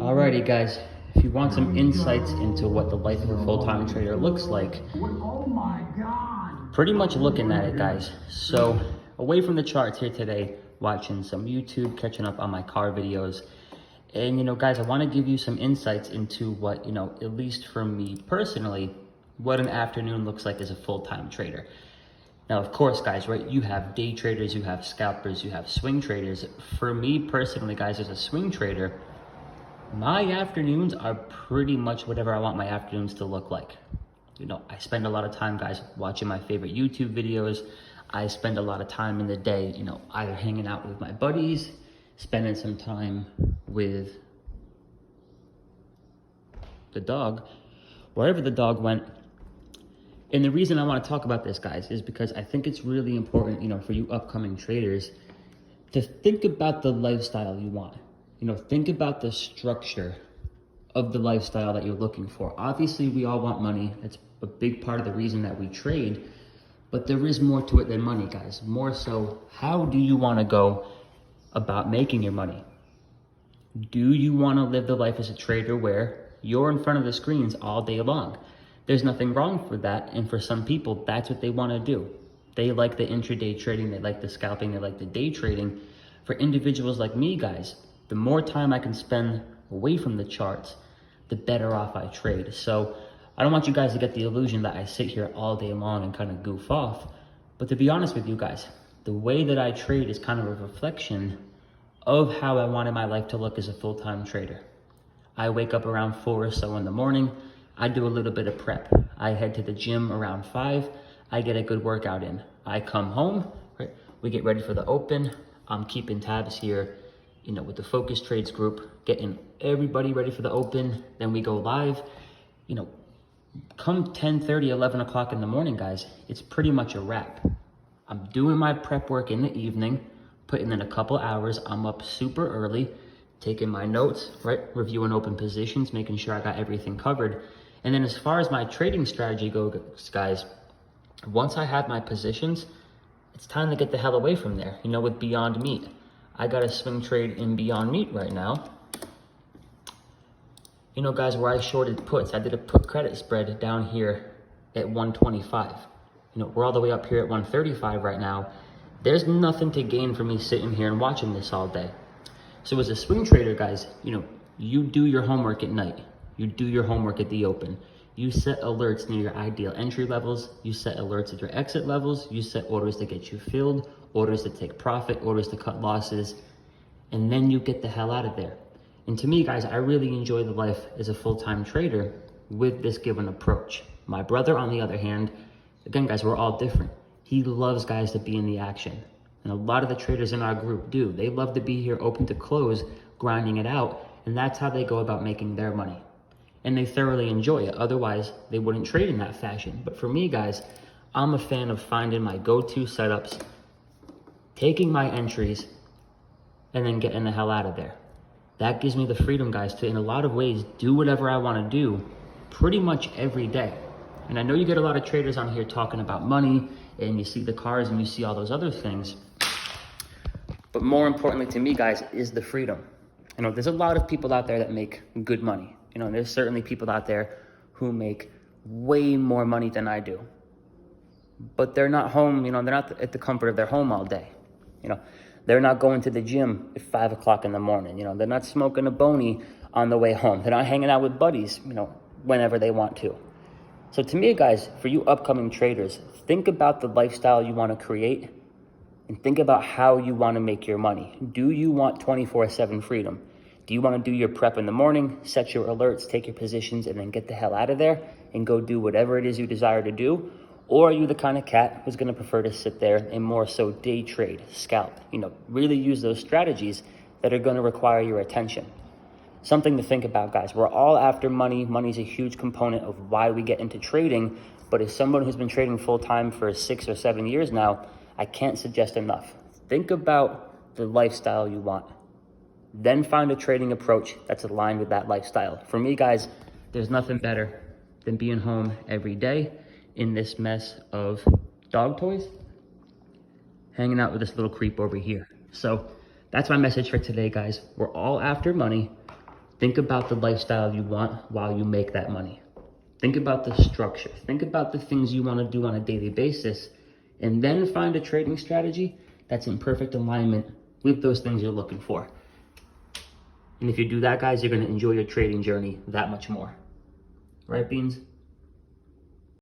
Alrighty guys, if you want some insights into what the life of a full-time trader looks like, pretty much looking at it guys. So away from the charts here today, watching some YouTube, catching up on my car videos. And guys, I want to give you some insights into what, at least for me personally, what an afternoon looks like as a full-time trader. Now, of course, guys, right, you have day traders, you have scalpers, you have swing traders. For me personally, guys, as a swing trader, my afternoons are pretty much whatever I want my afternoons to look like. I spend a lot of time, guys, watching my favorite YouTube videos. I spend a lot of time in the day, either hanging out with my buddies, spending some time with the dog, wherever the dog went. And the reason I want to talk about this, guys, is because I think it's really important, for you upcoming traders to think about the lifestyle you want. Think about the structure of the lifestyle that you're looking for. Obviously, we all want money. That's a big part of the reason that we trade, but there is more to it than money, guys. More so, how do you want to go about making your money? Do you want to live the life as a trader where you're in front of the screens all day long? There's nothing wrong for that, and for some people, that's what they want to do. They like the intraday trading, they like the scalping, they like the day trading. For individuals like me, guys, the more time I can spend away from the charts, the better off I trade. So I don't want you guys to get the illusion that I sit here all day long and kind of goof off. But to be honest with you guys, the way that I trade is kind of a reflection of how I wanted my life to look as a full-time trader. I wake up around 4 or so in the morning. I do a little bit of prep. I head to the gym around 5. I get a good workout in. I come home, right? We get ready for the open. I'm keeping tabs here, with the focus trades group, getting everybody ready for the open. Then we go live. Come 10:30, 11 o'clock in the morning, guys, it's pretty much a wrap. I'm doing my prep work in the evening, putting in a couple hours. I'm up super early, taking my notes, right? Reviewing open positions, making sure I got everything covered. And then as far as my trading strategy goes, guys, once I have my positions, it's time to get the hell away from there, with Beyond Meat. I got a swing trade in Beyond Meat right now. Guys, where I shorted puts, I did a put credit spread down here at 125. We're all the way up here at 135 right now. There's nothing to gain for me sitting here and watching this all day. So as a swing trader, guys, you do your homework at night. You do your homework at the open. You set alerts near your ideal entry levels. You set alerts at your exit levels. You set orders to get you filled, orders to take profit, orders to cut losses, and then you get the hell out of there. And to me, guys, I really enjoy the life as a full-time trader with this given approach. My brother, on the other hand, again, guys, we're all different. He loves guys to be in the action. And a lot of the traders in our group do. They love to be here open to close, grinding it out, and that's how they go about making their money. And they thoroughly enjoy it. Otherwise, they wouldn't trade in that fashion. But for me, guys, I'm a fan of finding my go-to setups, taking my entries, and then getting the hell out of there. That gives me the freedom, guys, to, in a lot of ways, do whatever I want to do pretty much every day. And I know you get a lot of traders on here talking about money, and you see the cars and you see all those other things. But more importantly to me, guys, is the freedom. There's a lot of people out there that make good money. There's certainly people out there who make way more money than I do. But they're not home, they're not at the comfort of their home all day. They're not going to the gym at 5 o'clock in the morning. They're not smoking a bony on the way home. They're not hanging out with buddies, whenever they want to. So to me, guys, for you upcoming traders, think about the lifestyle you want to create and think about how you want to make your money. Do you want 24/7 freedom? Do you want to do your prep in the morning, set your alerts, take your positions, and then get the hell out of there and go do whatever it is you desire to do? Or are you the kind of cat who's going to prefer to sit there and more so day trade, scalp, really use those strategies that are going to require your attention? Something to think about, guys. We're all after money. Money's a huge component of why we get into trading. But as someone who's been trading full-time for 6 or 7 years now, I can't suggest enough. Think about the lifestyle you want. Then find a trading approach that's aligned with that lifestyle. For me, guys, there's nothing better than being home every day in this mess of dog toys, hanging out with this little creep over here. So that's my message for today, guys. We're all after money. Think about the lifestyle you want while you make that money. Think about the structure. Think about the things you want to do on a daily basis, and then find a trading strategy that's in perfect alignment with those things you're looking for. And if you do that, guys, you're going to enjoy your trading journey that much more. Right, Beans?